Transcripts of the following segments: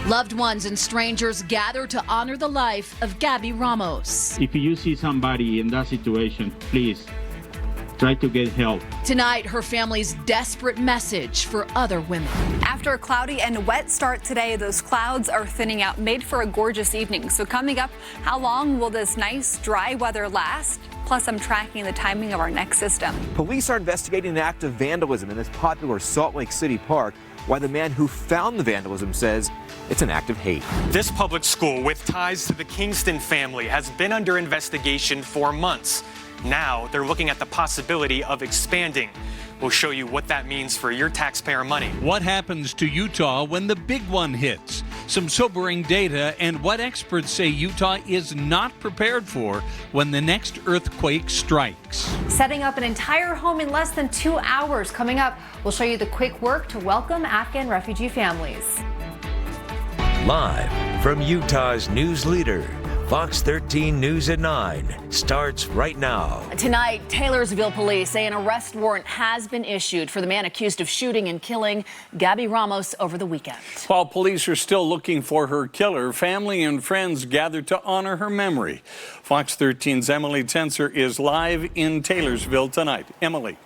Loved ones and strangers gather to honor the life of Gabby Ramos. If you see somebody in that situation, please try to get help. Tonight, her family's desperate message for other women. After a cloudy and wet start today, those clouds are thinning out, made for a gorgeous evening. So coming up, how long will this nice dry weather last? Plus, I'm tracking the timing of our next system. Police are investigating an act of vandalism in this popular Salt Lake City park, while the man who found the vandalism says it's an act of hate. This public school with ties to the Kingston family has been under investigation for months. Now they're looking at the possibility of expanding. We'll show you what that means for your taxpayer money. What happens to Utah when the big one hits? Some sobering data and what experts say Utah is not prepared for when the next earthquake strikes. Setting up an entire home in less than 2 hours. Coming up, we'll show you the quick work to welcome Afghan refugee families. Live from Utah's news leader, Fox 13 News at 9 starts right now. Tonight, Taylorsville police say an arrest warrant has been issued for the man accused of shooting and killing Gabby Ramos over the weekend. While police are still looking for her killer, family and friends gathered to honor her memory. Fox 13's Emily Tenser is live in Taylorsville tonight. Emily.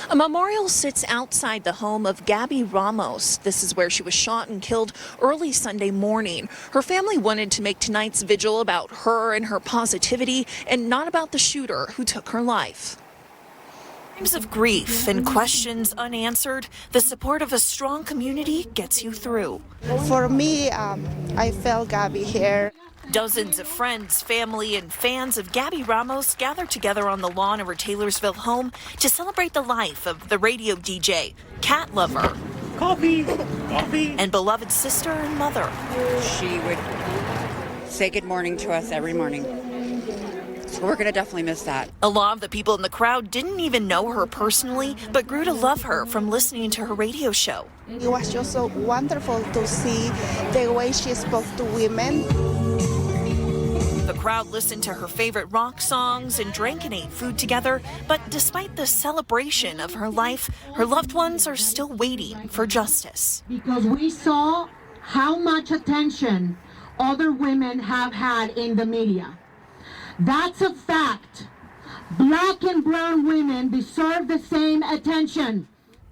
A memorial sits outside the home of Gabby Ramos. This is where she was shot and killed early Sunday morning. Her family wanted to make tonight's vigil about her and her positivity and not about the shooter who took her life. Times of grief and questions unanswered, the support of a strong community gets you through. For me, I felt Gabby here. Dozens of friends, family, and fans of Gabby Ramos gathered together on the lawn of her Taylorsville home to celebrate the life of the radio DJ, cat lover, coffee, and beloved sister and mother. She would say good morning to us every morning. So we're going to definitely miss that. A lot of the people in the crowd didn't even know her personally, but grew to love her from listening to her radio show. It was just so wonderful to see the way she spoke to women. The crowd listened to her favorite rock songs and drank and ate food together. But despite the celebration of her life, her loved ones are still waiting for justice. Because we saw how much attention other women have had in the media. That's a fact. Black and brown women deserve the same attention.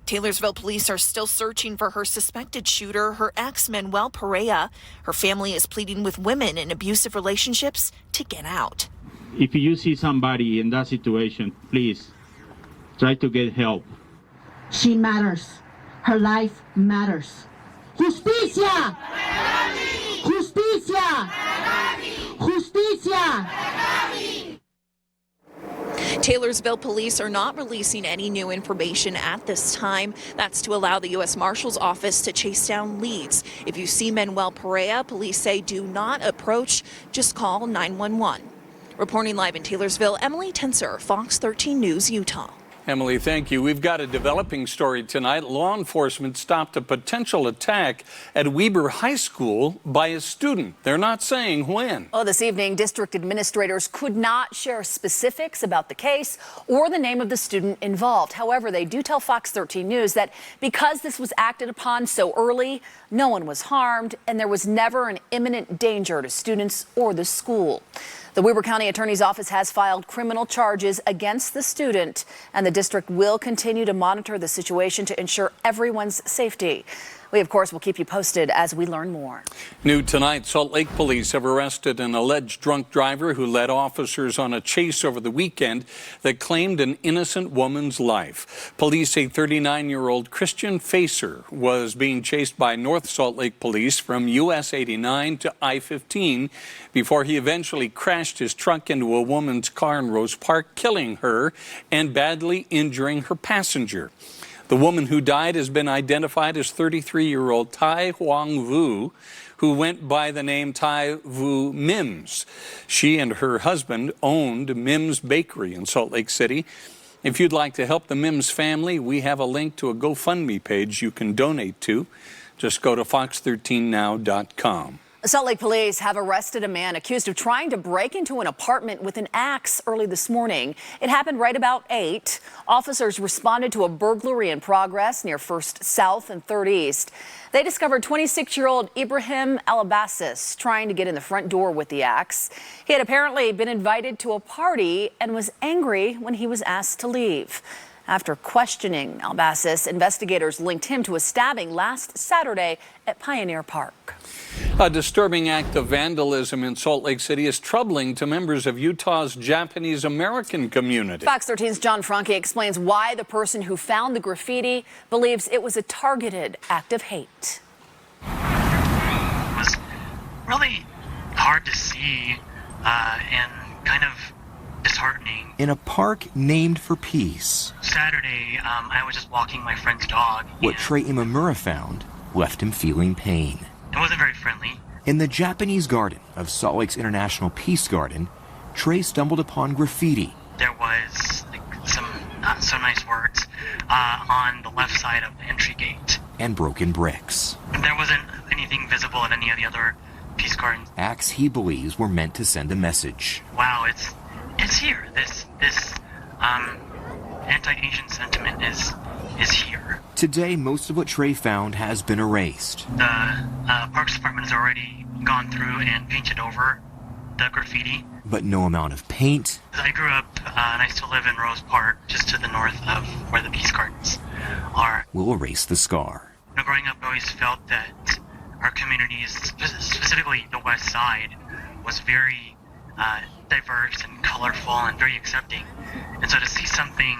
Taylorsville police are still searching for her suspected shooter, her ex, Manuel Perea. Her family is pleading with women in abusive relationships to get out. If you see somebody in that situation, please try to get help. She matters. Her life matters. Justicia! Justicia! Justicia! Taylorsville police are not releasing any new information at this time. That's to allow the U.S. Marshal's Office to chase down leads. If you see Manuel Perea, police say do not approach, just call 911. Reporting live in Taylorsville, Emily Tenser, Fox 13 News, Utah. Emily, thank you. We've got a developing story tonight. Law enforcement stopped a potential attack at Weber High School by a student. They're not saying when. Well, this evening, district administrators could not share specifics about the case or the name of the student involved. However, they do tell Fox 13 News that because this was acted upon so early, no one was harmed and there was never an imminent danger to students or the school. The Weber County Attorney's Office has filed criminal charges against the student, and the district will continue to monitor the situation to ensure everyone's safety. We, of course, will keep you posted as we learn more. New tonight, Salt Lake police have arrested an alleged drunk driver who led officers on a chase over the weekend that claimed an innocent woman's life. Police say 39-year-old Christian Facer was being chased by North Salt Lake police from US 89 to I-15 before he eventually crashed his truck into a woman's car in Rose Park, killing her and badly injuring her passenger. The woman who died has been identified as 33-year-old Tai Huang Vu, who went by the name Tai Vu Mims. She and her husband owned Mims Bakery in Salt Lake City. If you'd like to help the Mims family, we have a link to a GoFundMe page you can donate to. Just go to fox13now.com. Salt Lake police have arrested a man accused of trying to break into an apartment with an axe early this morning. It happened right about 8. Officers responded to a burglary in progress near 1st South and 3rd East. They discovered 26-year-old Ibrahim Alabassis trying to get in the front door with the axe. He had apparently been invited to a party and was angry when he was asked to leave. After questioning Alabassis, investigators linked him to a stabbing last Saturday at Pioneer Park. A disturbing act of vandalism in Salt Lake City is troubling to members of Utah's Japanese American community. Fox 13's John Franke explains why the person who found the graffiti believes it was a targeted act of hate. It was really hard to see and kind of disheartening. In a park named for peace. Saturday, I was just walking my friend's dog. What Trey Imamura found left him feeling pain. It wasn't very friendly. In the Japanese garden of Salt Lake's International Peace Garden, Trey stumbled upon graffiti. There was some not so nice words on the left side of the entry gate. And broken bricks. There wasn't anything visible at any of the other peace gardens. Acts he believes were meant to send a message. Wow, it's here. This anti-Asian sentiment is here. Today, most of what Trey found has been erased. The Parks Department has already gone through and painted over the graffiti. But no amount of paint. I grew up and I still live in Rose Park, just to the north of where the Peace Gardens are. Will erase the scar. You know, growing up, I always felt that our communities, specifically the West Side, was very diverse and colorful and very accepting. And so to see something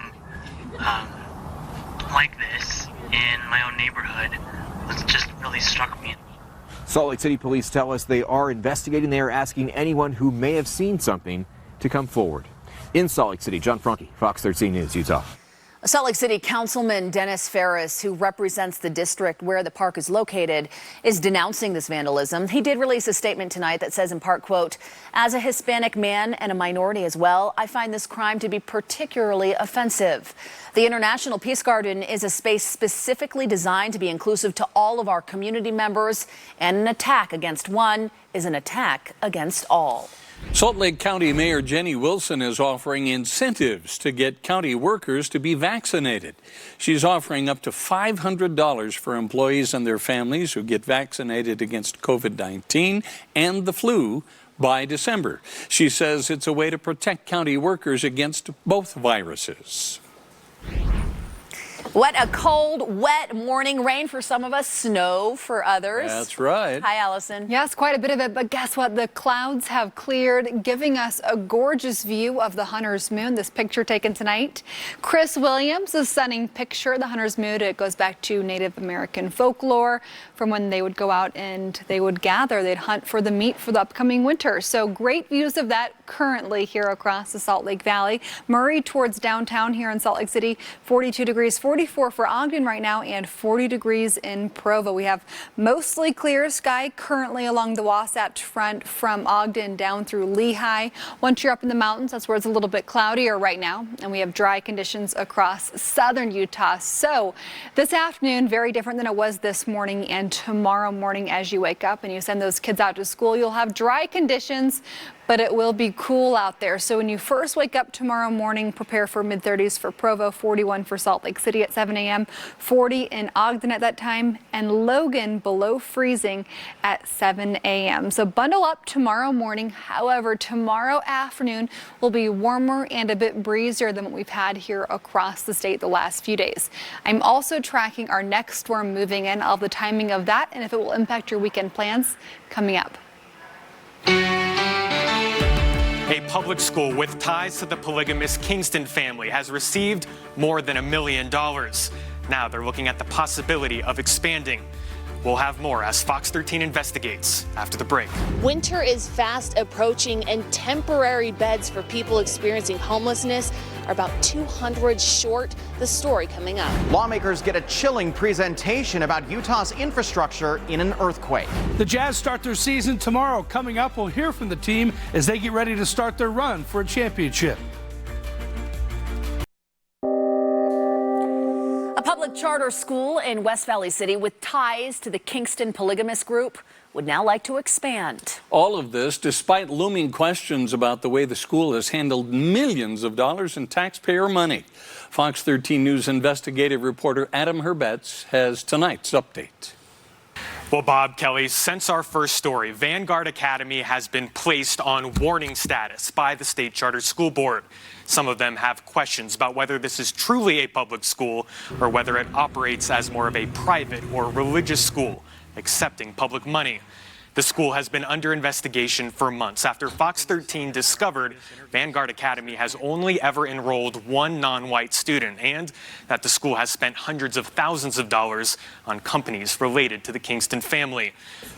like this in my own neighborhood was just really struck me. Salt Lake City police tell us they are investigating. They are asking anyone who may have seen something to come forward. In Salt Lake City, John Franke, Fox 13 News, Utah. Salt Lake City Councilman Dennis Ferris, who represents the district where the park is located, is denouncing this vandalism. He did release a statement tonight that says in part, quote, "As a Hispanic man and a minority as well, I find this crime to be particularly offensive. The International Peace Garden is a space specifically designed to be inclusive to all of our community members, and an attack against one is an attack against all." Salt Lake County Mayor Jenny Wilson is offering incentives to get county workers to be vaccinated. She's offering up to $500 for employees and their families who get vaccinated against COVID-19 and the flu by December. She says it's a way to protect county workers against both viruses. What a cold, wet morning. Rain for some of us, snow for others. That's right. Hi, Allison. Yes, quite a bit of it, but guess what? The clouds have cleared, giving us a gorgeous view of the Hunter's Moon. This picture taken tonight. Chris Williams, a stunning picture. The Hunter's Moon, it goes back to Native American folklore from when they would go out and they would gather. They'd hunt for the meat for the upcoming winter. So great views of that currently here across the Salt Lake Valley. Murray towards downtown here in Salt Lake City, 42 degrees, 44 for Ogden right now, and 40 degrees in Provo. We have mostly clear sky currently along the Wasatch Front from Ogden down through Lehigh. Once you're up in the mountains, that's where it's a little bit cloudier right now, and we have dry conditions across southern Utah. So this afternoon, very different than it was this morning, and tomorrow morning as you wake up and you send those kids out to school, you'll have dry conditions, but it will be cool out there. So when you first wake up tomorrow morning, prepare for mid-30s for Provo, 41 for Salt Lake City at 7 a.m., 40 in Ogden at that time, and Logan below freezing at 7 a.m. So bundle up tomorrow morning. However, tomorrow afternoon will be warmer and a bit breezier than what we've had here across the state the last few days. I'm also tracking our next storm moving in, all the timing of that, and if it will impact your weekend plans coming up. A public school with ties to the polygamous Kingston family has received more than $1 million. Now they're looking at the possibility of expanding. We'll have more as Fox 13 investigates after the break. Winter is fast approaching, and temporary beds for people experiencing homelessness are about 200 short. The story coming up. Lawmakers get a chilling presentation about Utah's infrastructure in an earthquake. The Jazz start their season tomorrow. Coming up, we'll hear from the team as they get ready to start their run for a championship. A public charter school in West Valley City with ties to the Kingston polygamous group would now like to expand. All of this despite looming questions about the way the school has handled millions of dollars in taxpayer money. Fox 13 News investigative reporter Adam Herbetz has tonight's update. Well, Bob, Kelly, since our first story, Vanguard Academy has been placed on warning status by the state charter school board. Some of them have questions about whether this is truly a public school or whether it operates as more of a private or religious school, accepting public money. The school has been under investigation for months after Fox 13 discovered Vanguard Academy has only ever enrolled one non-white student and that the school has spent hundreds of thousands of dollars on companies related to the Kingston family.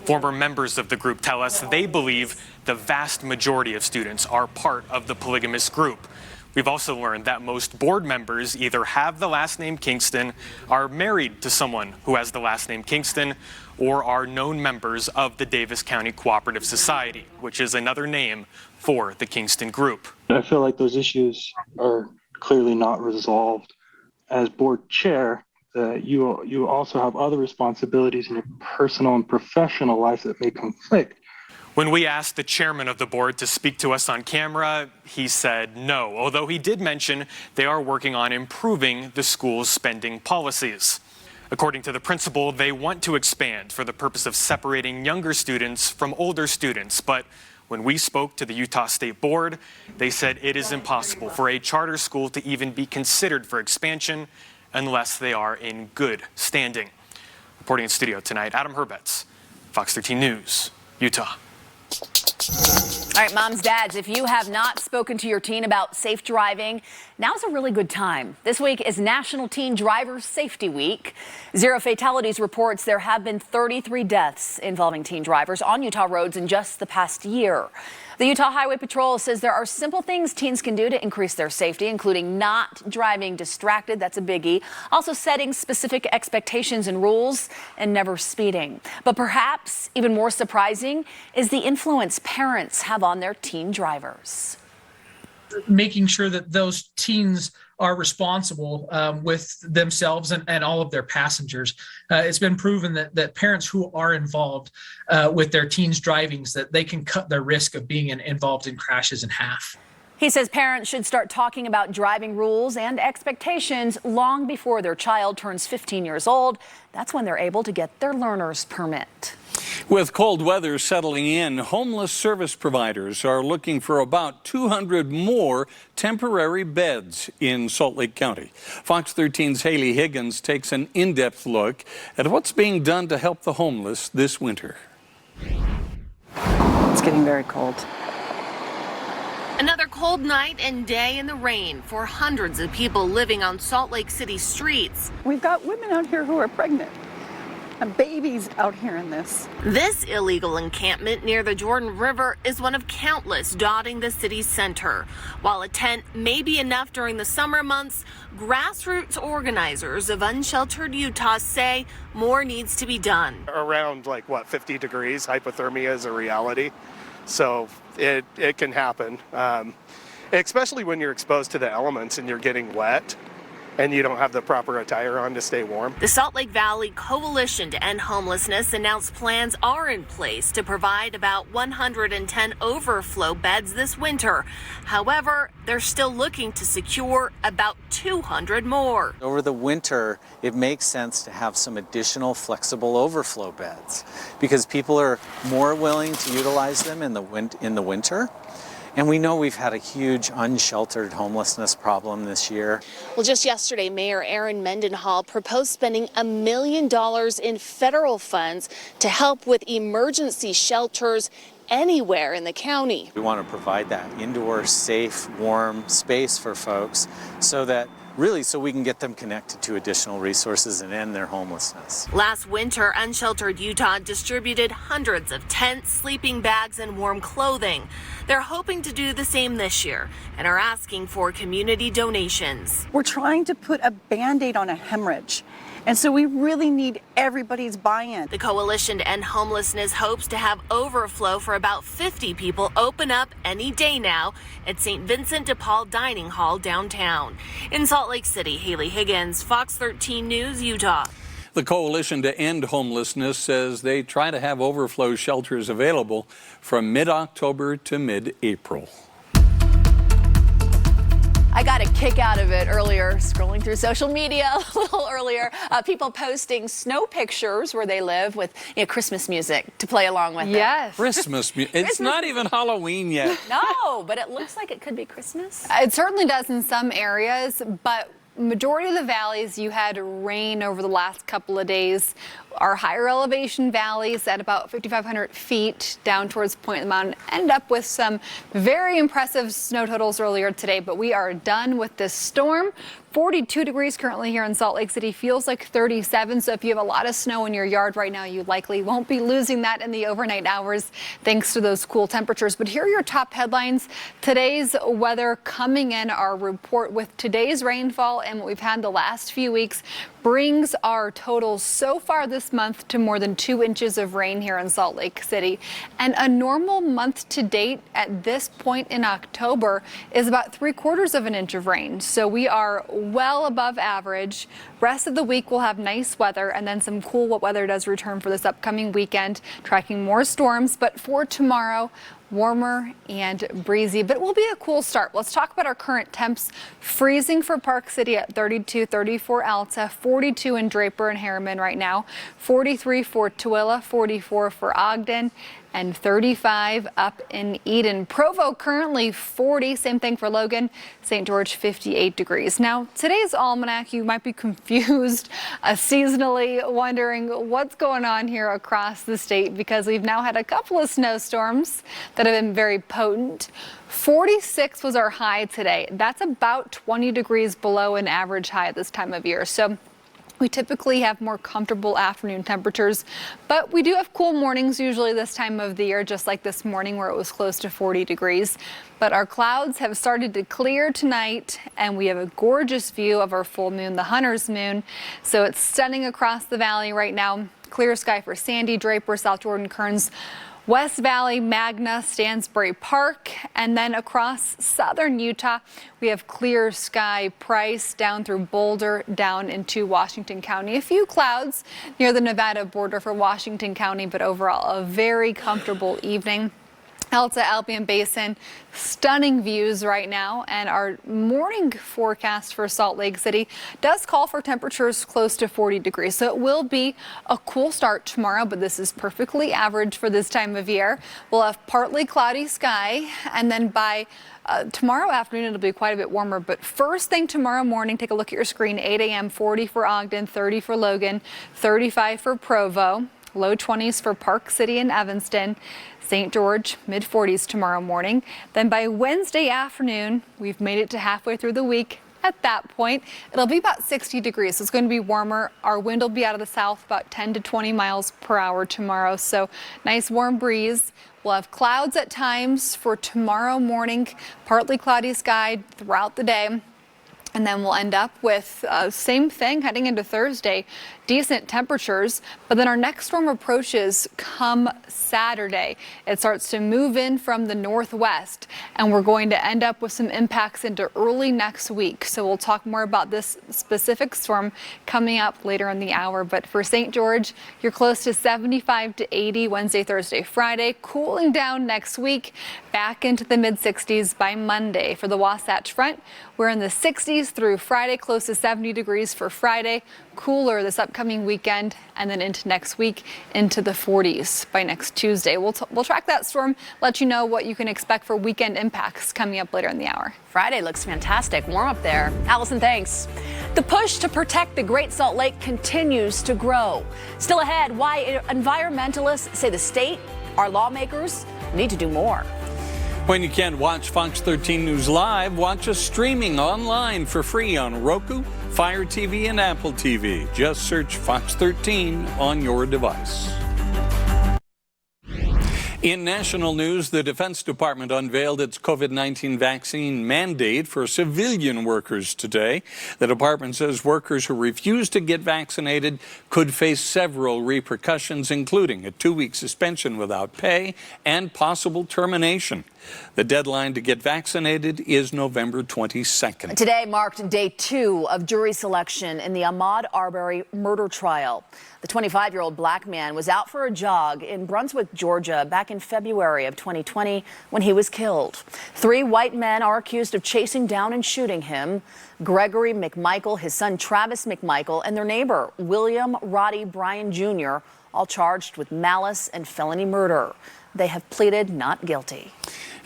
Former members of the group tell us they believe the vast majority of students are part of the polygamous group. We've also learned that most board members either have the last name Kingston, are married to someone who has the last name Kingston, or are known members of the Davis County Cooperative Society, which is another name for the Kingston group. I feel like those issues are clearly not resolved. As board chair, you also have other responsibilities in your personal and professional life that may conflict. When we asked the chairman of the board to speak to us on camera, he said no, although he did mention they are working on improving the school's spending policies. According to the principal, they want to expand for the purpose of separating younger students from older students. But when we spoke to the Utah State Board, they said it is impossible for a charter school to even be considered for expansion unless they are in good standing. Reporting in studio tonight, Adam Herbetz, Fox 13 News, Utah. All right, moms, dads, if you have not spoken to your teen about safe driving, now's a really good time. This week is National Teen Driver Safety Week. Zero Fatalities reports there have been 33 deaths involving teen drivers on Utah roads in just the past year. The Utah Highway Patrol says there are simple things teens can do to increase their safety, including not driving distracted. That's a biggie. Also setting specific expectations and rules and never speeding. But perhaps even more surprising is the influence parents have on their teen drivers. Making sure that those teens are responsible with themselves and all of their passengers. It's been proven that parents who are involved with their teens' drivings, that they can cut their risk of being involved in crashes in half. He says parents should start talking about driving rules and expectations long before their child turns 15 years old. That's when they're able to get their learner's permit. With cold weather settling in, homeless service providers are looking for about 200 more temporary beds in Salt Lake County. Fox 13's Haley Higgins takes an in-depth look at what's being done to help the homeless this winter. It's getting very cold. Another cold night and day in the rain for hundreds of people living on Salt Lake City streets. We've got women out here who are pregnant and babies out here in this. This illegal encampment near the Jordan River is one of countless dotting the city's center. While a tent may be enough during the summer months, grassroots organizers of Unsheltered Utah say more needs to be done. Around 50 degrees, hypothermia is a reality. So it can happen, especially when you're exposed to the elements and you're getting wet and you don't have the proper attire on to stay warm. The Salt Lake Valley Coalition to End Homelessness announced plans are in place to provide about 110 overflow beds this winter. However, they're still looking to secure about 200 more. Over the winter, it makes sense to have some additional flexible overflow beds because people are more willing to utilize them in the winter. And we know we've had a huge unsheltered homelessness problem this year. Well, just yesterday, Mayor Aaron Mendenhall proposed spending $1 million in federal funds to help with emergency shelters anywhere in the county. We want to provide that indoor, safe, warm space for folks so we can get them connected to additional resources and end their homelessness. Last winter, Unsheltered Utah distributed hundreds of tents, sleeping bags, and warm clothing. They're hoping to do the same this year and are asking for community donations. We're trying to put a Band-Aid on a hemorrhage. And so we really need everybody's buy-in. The Coalition to End Homelessness hopes to have overflow for about 50 people open up any day now at St. Vincent de Paul Dining Hall downtown. In Salt Lake City, Haley Higgins, Fox 13 News, Utah. The Coalition to End Homelessness says they try to have overflow shelters available from mid-October to mid-April. I got a kick out of it earlier, scrolling through social media a little earlier. People posting snow pictures where they live with Christmas music to play along with Yes. Christmas music. It's not even Halloween yet. No, but it looks like it could be Christmas. It certainly does in some areas, but majority of the valleys, you had rain over the last couple of days. Our higher elevation valleys at about 5,500 feet down towards Point of the Mountain ended up with some very impressive snow totals earlier today, but we are done with this storm. 42 degrees currently here in Salt Lake City, feels like 37. So if you have a lot of snow in your yard right now, you likely won't be losing that in the overnight hours thanks to those cool temperatures. But here are your top headlines. Today's weather coming in, our report with today's rainfall and what we've had the last few weeks brings our totals so far this month to more than 2 inches of rain here in Salt Lake City. And a normal month to date at this point in October is about 3/4 of an inch of rain. So we are well above average. Rest of the week we'll have nice weather, and then some cool weather does return for this upcoming weekend, tracking more storms. But for tomorrow, warmer and breezy, but it will be a cool start. Let's talk about our current temps. Freezing for Park City at 32, 34 Alta, 42 in Draper and Harriman right now, 43 for Tooele, 44 for Ogden, and 35 up in Eden. Provo currently 40, same thing for Logan. St. George 58 degrees. Now today's almanac, you might be confused seasonally, wondering what's going on here across the state because we've now had a couple of snowstorms that have been very potent. 46 was our high today. That's about 20 degrees below an average high at this time of year. So we typically have more comfortable afternoon temperatures, but we do have cool mornings usually this time of the year, just like this morning where it was close to 40 degrees. But our clouds have started to clear tonight, and we have a gorgeous view of our full moon, the Hunter's moon. So it's stunning across the valley right now. Clear sky for Sandy, Draper, South Jordan, Kearns, West Valley, Magna, Stansbury Park, and then across southern Utah, we have clear sky, Price, down through Boulder, down into Washington County. A few clouds near the Nevada border for Washington County, but overall a very comfortable evening. Alta, Albion Basin, stunning views right now, and our morning forecast for Salt Lake City does call for temperatures close to 40 degrees. So it will be a cool start tomorrow, but this is perfectly average for this time of year. We'll have partly cloudy sky, and then by tomorrow afternoon it'll be quite a bit warmer. But first thing tomorrow morning, take a look at your screen. 8 a.m. 40 for Ogden, 30 for Logan, 35 for Provo, low 20s for Park City and Evanston. St. George, mid-40s tomorrow morning. Then by Wednesday afternoon, we've made it to halfway through the week. At that point, it'll be about 60 degrees. So it's going to be warmer. Our wind will be out of the south about 10 to 20 miles per hour tomorrow. So nice warm breeze. We'll have clouds at times for tomorrow morning, partly cloudy sky throughout the day. And then we'll end up with same thing heading into Thursday, decent temperatures. But then our next storm approaches come Saturday. It starts to move in from the northwest, and we're going to end up with some impacts into early next week. So we'll talk more about this specific storm coming up later in the hour. But for St. George, you're close to 75 to 80 Wednesday, Thursday, Friday, cooling down next week, back into the mid-60s by Monday. For the Wasatch Front, we're in the 60s through Friday, close to 70 degrees for Friday, cooler this upcoming weekend, and then into next week into the 40s by next Tuesday. We'll track that storm, let you know what you can expect for weekend impacts coming up later in the hour. Friday looks fantastic. Warm up there. Allison, thanks. The push to protect the Great Salt Lake continues to grow. Still ahead, why environmentalists say the state, our lawmakers, need to do more. When you can't watch Fox 13 News Live, watch us streaming online for free on Roku, Fire TV, and Apple TV. Just search Fox 13 on your device. In national news, the Defense Department unveiled its COVID-19 vaccine mandate for civilian workers today. The department says workers who refuse to get vaccinated could face several repercussions, including a 2-week suspension without pay and possible termination. The deadline to get vaccinated is November 22nd. Today marked day 2 of jury selection in the Ahmad Arbury murder trial. The 25-year-old black man was out for a jog in Brunswick, Georgia, back in February of 2020 when he was killed. 3 white men are accused of chasing down and shooting him. Gregory McMichael, his son Travis McMichael, and their neighbor William Roddy Bryan Jr., all charged with malice and felony murder. They have pleaded not guilty.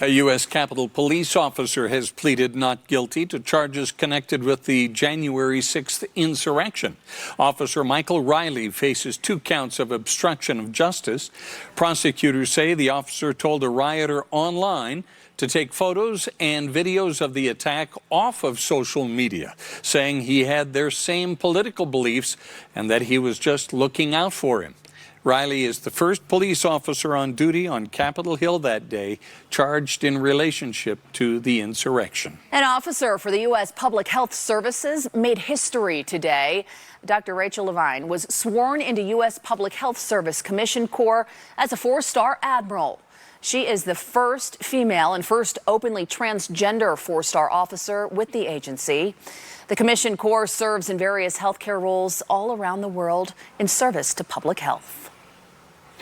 A U.S. Capitol Police officer has pleaded not guilty to charges connected with the January 6th insurrection. Officer Michael Riley faces 2 counts of obstruction of justice. Prosecutors say the officer told a rioter online to take photos and videos of the attack off of social media, saying he had their same political beliefs and that he was just looking out for him. Riley is the first police officer on duty on Capitol Hill that day, charged in relationship to the insurrection. An officer for the U.S. Public Health Services made history today. Dr. Rachel Levine was sworn into U.S. Public Health Service Commission Corps as a 4-star admiral. She is the first female and first openly transgender 4-star officer with the agency. The Commission Corps serves in various healthcare roles all around the world in service to public health.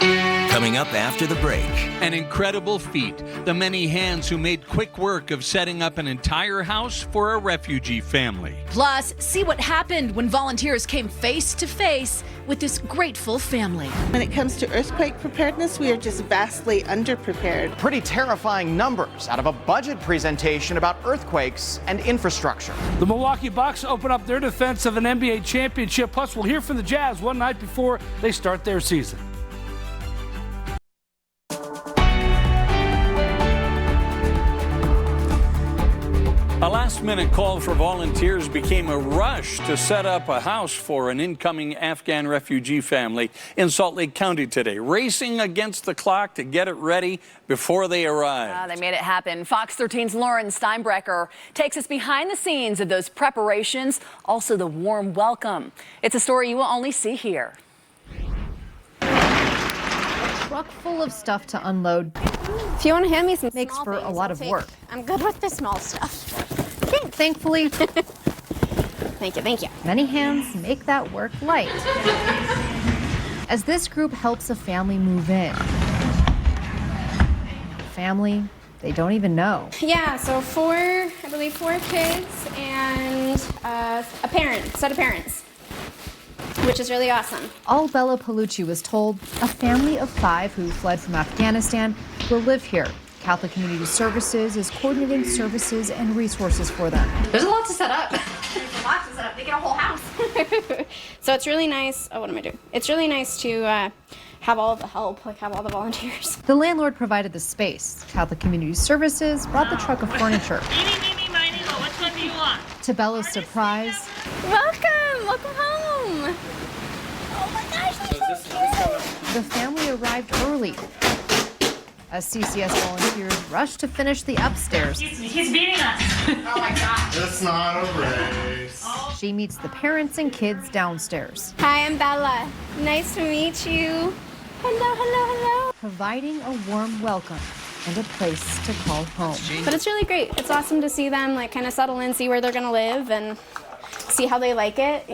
Coming up after the break. An incredible feat. The many hands who made quick work of setting up an entire house for a refugee family. Plus, see what happened when volunteers came face to face with this grateful family. When it comes to earthquake preparedness, we are just vastly underprepared. Pretty terrifying numbers out of a budget presentation about earthquakes and infrastructure. The Milwaukee Bucks open up their defense of an NBA championship. Plus, we'll hear from the Jazz one night before they start their season. A last-minute call for volunteers became a rush to set up a house for an incoming Afghan refugee family in Salt Lake County today, racing against the clock to get it ready before they arrive. They made it happen. Fox 13's Lauren Steinbrecher takes us behind the scenes of those preparations, also the warm welcome. It's a story you will only see here. Truck full of stuff to unload. If you want to hand me some makes for a lot of work. I'm good with the small stuff. Thankfully, Thank you. many hands make that work light. As this group helps a family move in. Family they don't even know. Yeah, so 4 kids and a set of parents, which is really awesome. All Bella Palucci was told, a family of 5 who fled from Afghanistan will live here. Catholic Community Services is coordinating services and resources for them. There's a lot to set up. There's a lot to set up. They get a whole house. So it's really nice. Oh, what am I doing? It's really nice to have all of the help, have all the volunteers. The landlord provided the space. Catholic Community Services brought the truck of furniture. Which one do you want? To Bella's surprise, Welcome home. Oh my gosh, that's so cute. the family arrived early. As CCS volunteers rushed to finish the upstairs. He's beating us. Oh my God. It's not a race. She meets the parents and kids downstairs. Hi, I'm Bella. Nice to meet you. Hello. Providing a warm welcome and a place to call home. But it's really great. It's awesome to see them kind of settle in, see where they're gonna live, and see how they like it,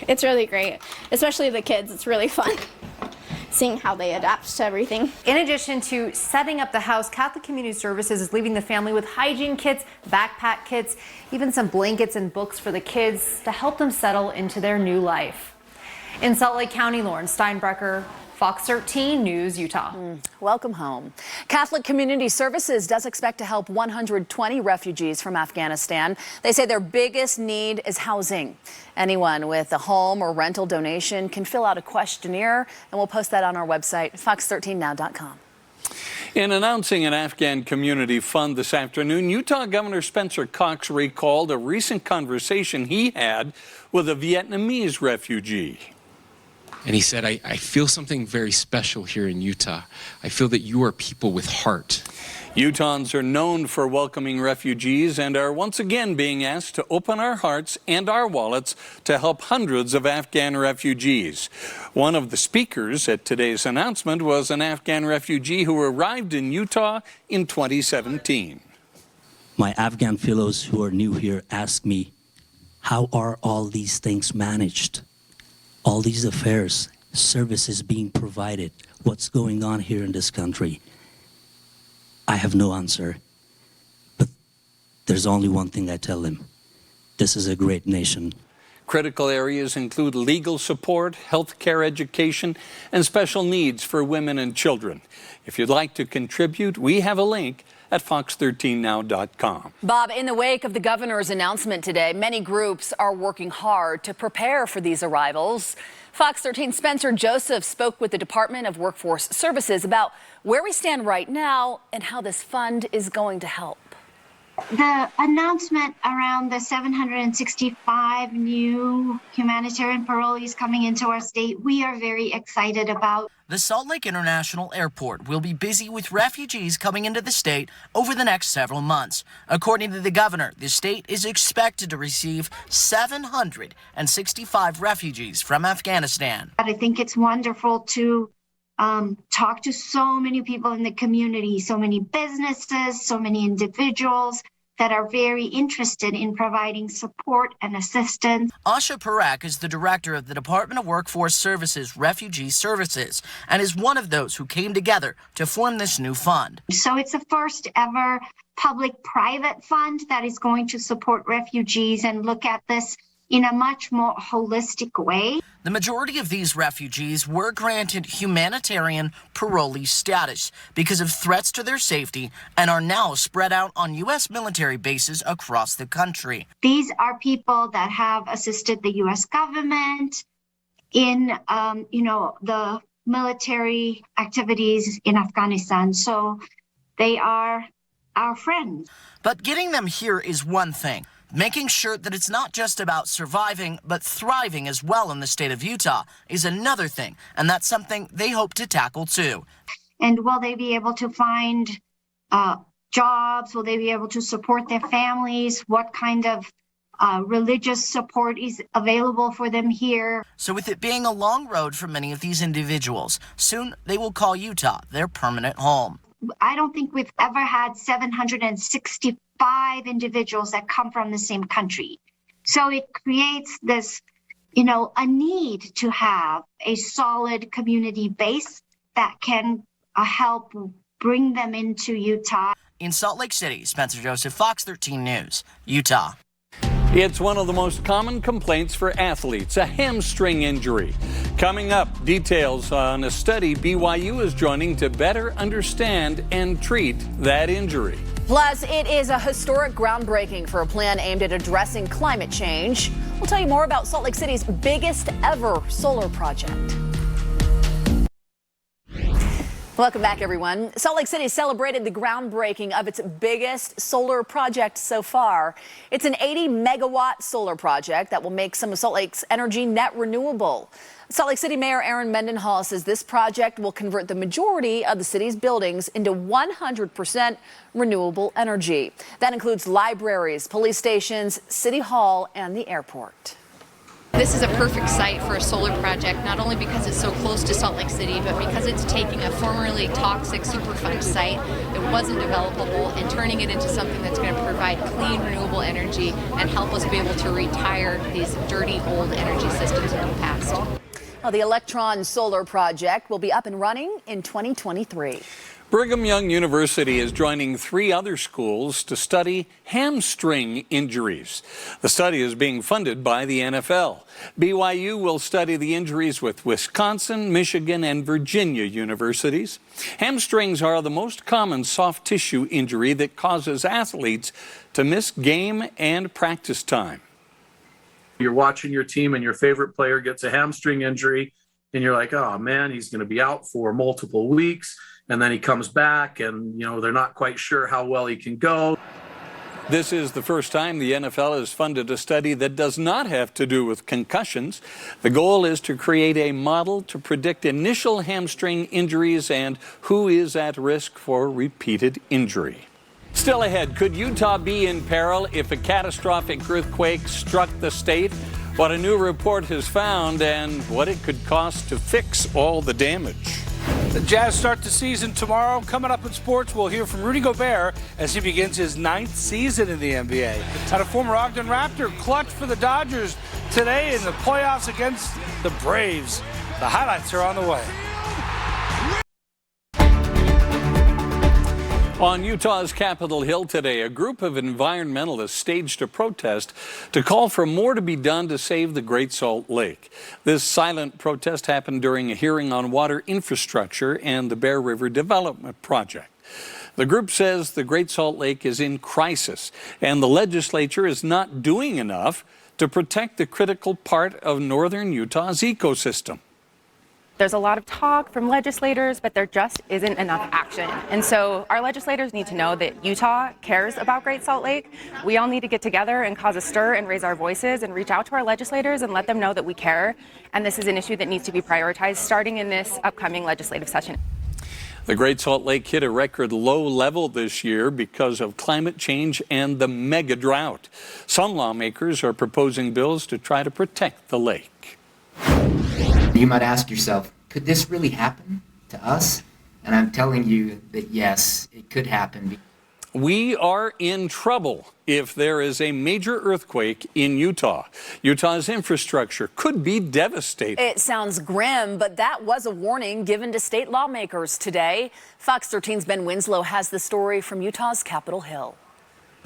It's really great. Especially the kids, it's really fun. Seeing how they adapt to everything. In addition to setting up the house, Catholic Community Services is leaving the family with hygiene kits, backpack kits, even some blankets and books for the kids to help them settle into their new life. In Salt Lake County, Lauren Steinbrecher, Fox 13 News, Utah. Welcome home. Catholic Community Services does expect to help 120 refugees from Afghanistan. They say their biggest need is housing. Anyone with a home or rental donation can fill out a questionnaire, and we'll post that on our website, fox13now.com. In announcing an Afghan community fund this afternoon, Utah Governor Spencer Cox recalled a recent conversation he had with a Vietnamese refugee. And he said, I feel something very special here in Utah. I feel that you are people with heart. Utahns are known for welcoming refugees and are once again being asked to open our hearts and our wallets to help hundreds of Afghan refugees. One of the speakers at today's announcement was an Afghan refugee who arrived in Utah in 2017. My Afghan fellows who are new here ask me, how are all these things managed? All these affairs, services being provided, what's going on here in this country? I have no answer, but there's only one thing I tell them. This is a great nation. Critical areas include legal support, health care, education, and special needs for women and children. If you'd like to contribute, we have a link at fox13now.com. Bob, in the wake of the governor's announcement today, many groups are working hard to prepare for these arrivals. Fox 13's Spencer Joseph spoke with the Department of Workforce Services about where we stand right now and how this fund is going to help. The announcement around the 765 new humanitarian parolees coming into our state, we are very excited about. The Salt Lake International Airport will be busy with refugees coming into the state over the next several months. According to the governor, the state is expected to receive 765 refugees from Afghanistan. I think it's wonderful to talk to so many people in the community, so many businesses, so many individuals that are very interested in providing support and assistance. Asha Parak is the director of the Department of Workforce Services Refugee Services and is one of those who came together to form this new fund. So it's the first ever public-private fund that is going to support refugees and look at this in a much more holistic way. The majority of these refugees were granted humanitarian parolee status because of threats to their safety and are now spread out on U.S. military bases across the country. These are people that have assisted the U.S. government in, the military activities in Afghanistan. So they are our friends. But getting them here is one thing. Making sure that it's not just about surviving, but thriving as well in the state of Utah is another thing, and that's something they hope to tackle too. And will they be able to find jobs? Will they be able to support their families? What kind of religious support is available for them here? So with it being a long road for many of these individuals, soon they will call Utah their permanent home. I don't think we've ever had 765 individuals that come from the same country. So it creates this, a need to have a solid community base that can help bring them into Utah. In Salt Lake City, Spencer Joseph, Fox 13 News, Utah. It's one of the most common complaints for athletes, a hamstring injury. Coming up, details on a study BYU is joining to better understand and treat that injury. Plus, it is a historic groundbreaking for a plan aimed at addressing climate change. We'll tell you more about Salt Lake City's biggest ever solar project. Welcome back, everyone. Salt Lake City celebrated the groundbreaking of its biggest solar project so far. It's an 80-megawatt solar project that will make some of Salt Lake's energy net renewable. Salt Lake City Mayor Aaron Mendenhall says this project will convert the majority of the city's buildings into 100% renewable energy. That includes libraries, police stations, City Hall, and the airport. This is a perfect site for a solar project, not only because it's so close to Salt Lake City, but because it's taking a formerly toxic Superfund site that wasn't developable and turning it into something that's going to provide clean, renewable energy and help us be able to retire these dirty, old energy systems from the past. Well, the Electron Solar Project will be up and running in 2023. Brigham Young University is joining 3 other schools to study hamstring injuries. The study is being funded by the NFL. BYU will study the injuries with Wisconsin, Michigan, and Virginia universities. Hamstrings are the most common soft tissue injury that causes athletes to miss game and practice time. You're watching your team and your favorite player gets a hamstring injury and you're like, oh man, he's going to be out for multiple weeks. And then he comes back and, they're not quite sure how well he can go. This is the first time the NFL has funded a study that does not have to do with concussions. The goal is to create a model to predict initial hamstring injuries and who is at risk for repeated injury. Still ahead, could Utah be in peril if a catastrophic earthquake struck the state? What a new report has found and what it could cost to fix all the damage. The Jazz start the season tomorrow. Coming up in sports, we'll hear from Rudy Gobert as he begins his 9th season in the NBA. And a former Ogden Raptor clutch for the Dodgers today in the playoffs against the Braves. The highlights are on the way. On Utah's Capitol Hill today, a group of environmentalists staged a protest to call for more to be done to save the Great Salt Lake. This silent protest happened during a hearing on water infrastructure and the Bear River Development Project. The group says the Great Salt Lake is in crisis and the legislature is not doing enough to protect the critical part of northern Utah's ecosystem. There's a lot of talk from legislators, but there just isn't enough action. And so our legislators need to know that Utah cares about Great Salt Lake. We all need to get together and cause a stir and raise our voices and reach out to our legislators and let them know that we care. And this is an issue that needs to be prioritized starting in this upcoming legislative session. The Great Salt Lake hit a record low level this year because of climate change and the mega drought. Some lawmakers are proposing bills to try to protect the lake. You might ask yourself, could this really happen to us? And I'm telling you that yes, it could happen. We are in trouble if there is a major earthquake in Utah. Utah's infrastructure could be devastated. It sounds grim, but that was a warning given to state lawmakers today. Fox 13's Ben Winslow has the story from Utah's Capitol Hill.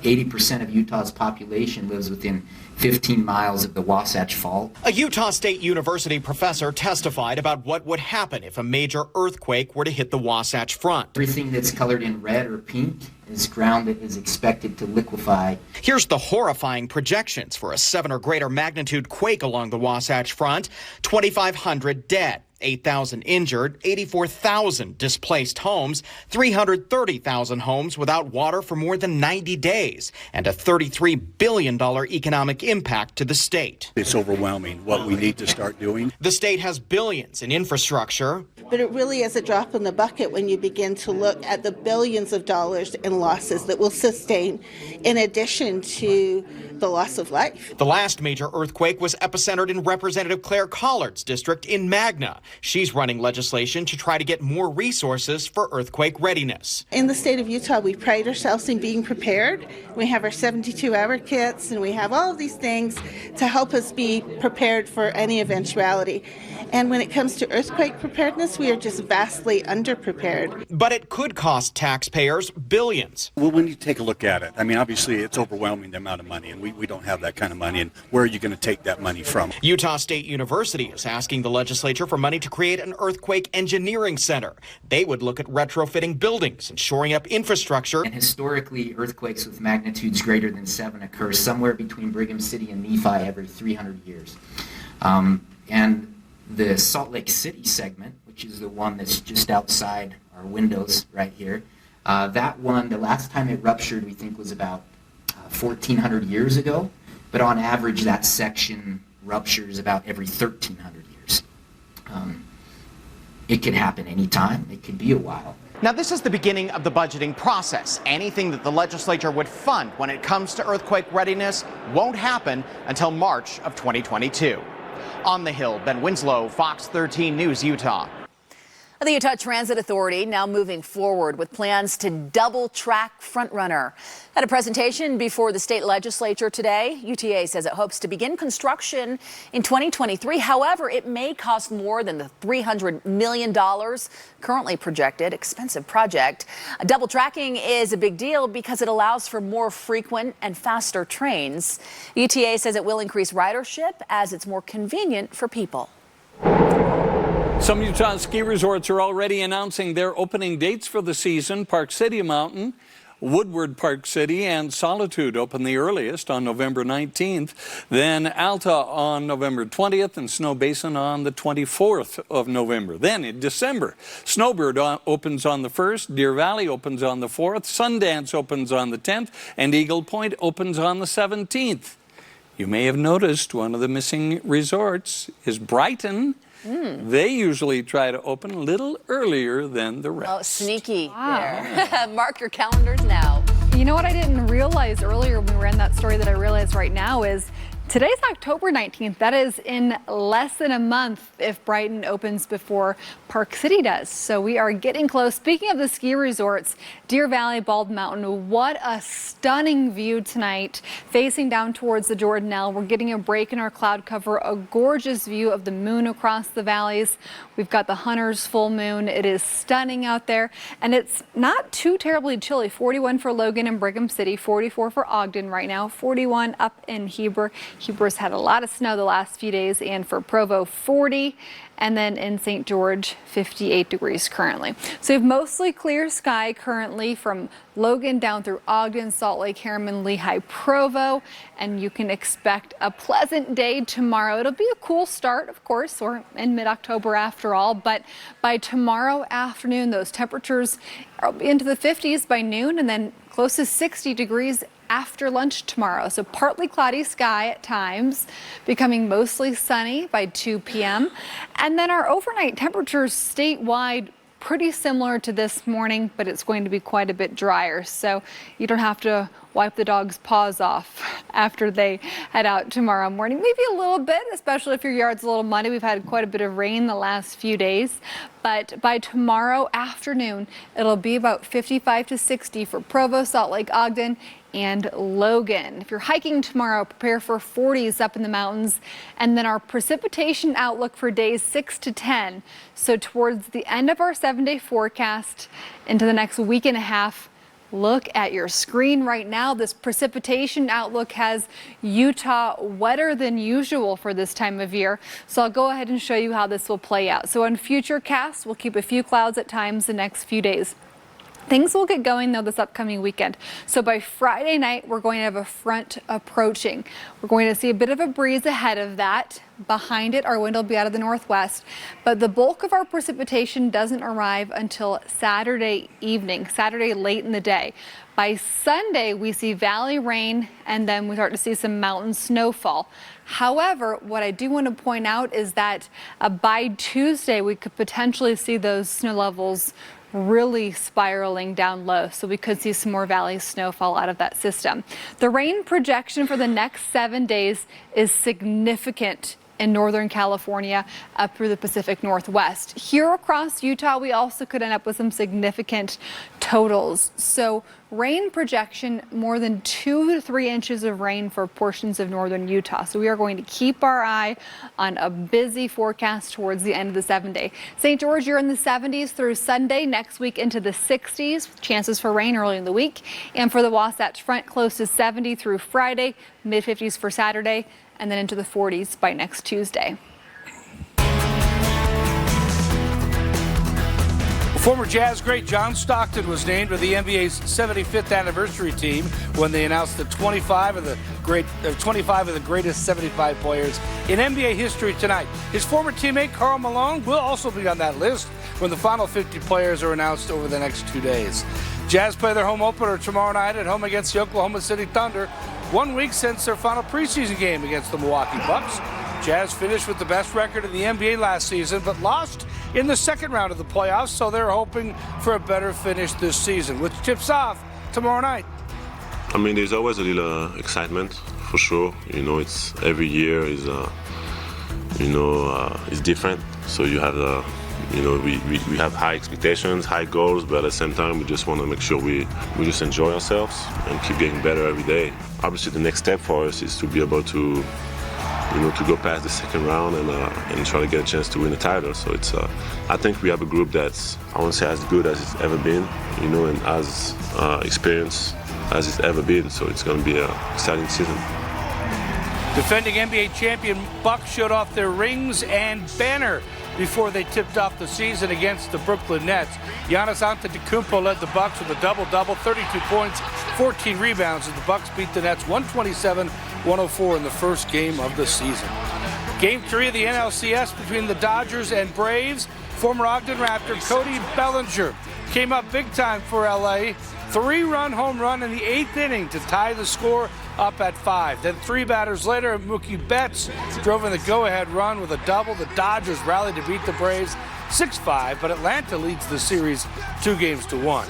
80% of Utah's population lives within 15 miles of the Wasatch Fault. A Utah State University professor testified about what would happen if a major earthquake were to hit the Wasatch Front. Everything that's colored in red or pink is ground that is expected to liquefy. Here's the horrifying projections for a 7 or greater magnitude quake along the Wasatch Front. 2,500 dead. 8,000 injured, 84,000 displaced homes, 330,000 homes without water for more than 90 days, and a $33 billion economic impact to the state. It's overwhelming what we need to start doing. The state has billions in infrastructure. But it really is a drop in the bucket when you begin to look at the billions of dollars in losses that will sustain in addition to the loss of life. The last major earthquake was epicentered in Representative Claire Collard's district in Magna. She's running legislation to try to get more resources for earthquake readiness. In the state of Utah, we pride ourselves in being prepared. We have our 72-hour kits, and we have all of these things to help us be prepared for any eventuality. And when it comes to earthquake preparedness, we are just vastly underprepared. But it could cost taxpayers billions. Well, when you take a look at it, I mean, obviously it's overwhelming the amount of money, and we don't have that kind of money. And where are you going to take that money from? Utah State University is asking the legislature for money to create an earthquake engineering center. They would look at retrofitting buildings and shoring up infrastructure. And historically, earthquakes with magnitudes greater than 7 occur somewhere between Brigham City and Nephi every 300 years. And the Salt Lake City segment, which is the one that's just outside our windows right here, that one, the last time it ruptured, we think was about 1,400 years ago. But on average, that section ruptures about every 1,300 years. It could happen anytime. It could be a while. Now, this is the beginning of the budgeting process. Anything that the legislature would fund when it comes to earthquake readiness won't happen until March of 2022. On the Hill, Ben Winslow, Fox 13 News, Utah. The Utah Transit Authority now moving forward with plans to double-track Frontrunner. At a presentation before the state legislature today, UTA says it hopes to begin construction in 2023. However, it may cost more than the $300 million currently projected. Expensive project. Double tracking is a big deal because it allows for more frequent and faster trains. UTA says it will increase ridership as it's more convenient for people. Some Utah ski resorts are already announcing their opening dates for the season. Park City Mountain Woodward, Park City, and Solitude open the earliest on November 19th. Then Alta on November 20th and Snow Basin on the 24th of November. Then in December, Snowbird opens on the 1st, Deer Valley opens on the 4th, Sundance opens on the 10th, and Eagle Point opens on the 17th. You may have noticed one of the missing resorts is Brighton. They usually try to open a little earlier than the rest. Oh, sneaky there. Mark your calendars now. You know what I didn't realize earlier when we ran that story that I realized right now is today's October 19th. That is in less than a month if Brighton opens before Park City does. So we are getting close. Speaking of the ski resorts, Deer Valley, Bald Mountain, what a stunning view tonight. Facing down towards the Jordanelle, we're getting a break in our cloud cover, a gorgeous view of the moon across the valleys. We've got the Hunter's full moon. It is stunning out there, and it's not too terribly chilly. 41 for Logan and Brigham City, 44 for Ogden right now, 41 up in Heber. Heber's had a lot of snow the last few days, and for Provo, 40. And then in St. George, 58 degrees currently. So we have mostly clear sky currently from Logan down through Ogden, Salt Lake, Harriman, Lehigh, Provo. And you can expect a pleasant day tomorrow. It'll be a cool start, of course, or in mid-October after all. But by tomorrow afternoon, those temperatures are into the 50s by noon and then close to 60 degrees after lunch tomorrow. So partly cloudy sky at times, becoming mostly sunny by 2 p.m. And then our overnight temperatures statewide pretty similar to this morning, but it's going to be quite a bit drier. So you don't have to wipe the dog's paws off after they head out tomorrow morning. Maybe a little bit, especially if your yard's a little muddy. We've had quite a bit of rain the last few days. But by tomorrow afternoon, it'll be about 55 to 60 for Provo, Salt Lake, Ogden, and Logan. If you're hiking tomorrow, prepare for 40s up in the mountains. And then our precipitation outlook for days 6 to 10. So towards the end of our 7-day forecast into the next week and a half, look at your screen right now. This precipitation outlook has Utah wetter than usual for this time of year. So I'll go ahead and show you how this will play out. So on future casts, we'll keep a few clouds at times the next few days. Things will get going though this upcoming weekend. So by Friday night, we're going to have a front approaching. We're going to see a bit of a breeze ahead of that. Behind it, our wind will be out of the northwest, but the bulk of our precipitation doesn't arrive until Saturday evening, Saturday late in the day. By Sunday, we see valley rain, and then we start to see some mountain snowfall. However, what I do want to point out is that by Tuesday, we could potentially see those snow levels really spiraling down low, so we could see some more valley snowfall out of that system. The rain projection for the next 7 days is significant in Northern California up through the Pacific Northwest. Here across Utah, we also could end up with some significant totals. So rain projection, more than 2 to 3 inches of rain for portions of northern Utah. So we are going to keep our eye on a busy forecast towards the end of the 7-day. St. George, you're in the 70s through Sunday, next week into the 60s, chances for rain early in the week. And for the Wasatch Front, close to 70 through Friday, mid-50s for Saturday, and then into the 40s by next Tuesday. Former Jazz great John Stockton was named to the NBA's 75th anniversary team when they announced the 25 of the greatest 75 players in NBA history tonight. His former teammate Karl Malone will also be on that list when the final 50 players are announced over the next 2 days. Jazz play their home opener tomorrow night at home against the Oklahoma City Thunder, 1 week since their final preseason game against the Milwaukee Bucks. Jazz finished with the best record in the NBA last season, but lost in the second round of the playoffs, so they're hoping for a better finish this season, which tips off tomorrow night. I mean, there's always a little excitement, for sure. You know, it's every year is, it's different. So you have we have high expectations, high goals, but at the same time, we just want to make sure we just enjoy ourselves and keep getting better every day. Obviously, the next step for us is to be able to go past the second round and try to get a chance to win the title. So it's, I think we have a group that's, I won't say as good as it's ever been, and as experienced as it's ever been. So it's going to be an exciting season. Defending NBA champion Bucks showed off their rings and banner before they tipped off the season against the Brooklyn Nets. Giannis Antetokounmpo led the Bucks with a double-double, 32 points, 14 rebounds, as the Bucks beat the Nets 127-104 in the first game of the season. Game 3 of the NLCS between the Dodgers and Braves. Former Ogden Raptor Cody Bellinger came up big time for LA. 3-run home run in the 8th inning to tie the score up at 5. Then 3 batters later, Mookie Betts drove in the go-ahead run with a double. The Dodgers rallied to beat the Braves 6-5, but Atlanta leads the series 2-1.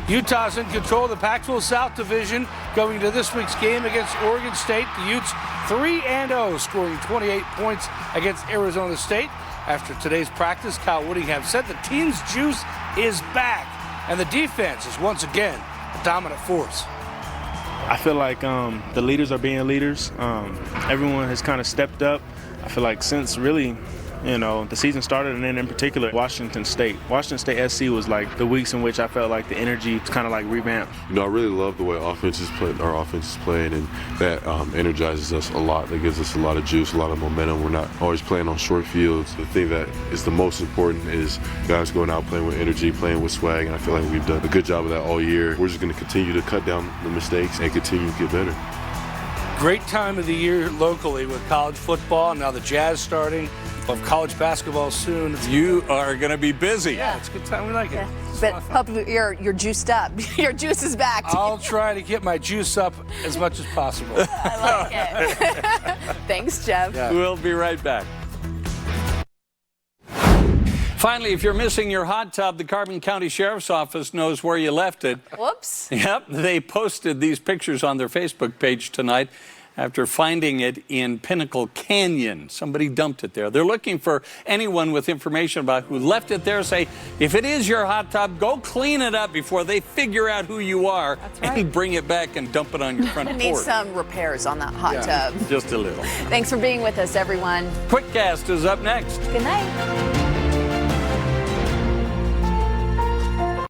Utah's in control of the Pac-12 South Division going to this week's game against Oregon State. The Utes 3-0, scoring 28 points against Arizona State. After today's practice, Kyle Whittingham said the team's juice is back, and the defense is once again a dominant force. I feel like the leaders are being leaders. Everyone has kind of stepped up. I feel like since really, the season started, and then in particular, Washington State SC was like the weeks in which I felt like the energy kind of like revamped. I really love the way our offense is playing, and that energizes us a lot. That gives us a lot of juice, a lot of momentum. We're not always playing on short fields. The thing that is the most important is guys going out playing with energy, playing with swag, and I feel like we've done a good job of that all year. We're just going to continue to cut down the mistakes and continue to get better. Great time of the year locally with college football, now the Jazz starting. We'll have college basketball soon. You are going to be busy. Yeah, it's a good time. We like it. But hope you're juiced up. Your juice is back. I'll try to get my juice up as much as possible. I like it. Thanks, Jeff. Yeah. We'll be right back. Finally, if you're missing your hot tub, the Carbon County Sheriff's Office knows where you left it. Whoops. Yep, they posted these pictures on their Facebook page tonight after finding it in Pinnacle Canyon. Somebody dumped it there. They're looking for anyone with information about who left it there. Say, if it is your hot tub, go clean it up before they figure out who you are. That's right. And bring it back and dump it on your front porch. Need some repairs on that hot tub. Just a little. Thanks for being with us, everyone. Quickcast is up next. Good night.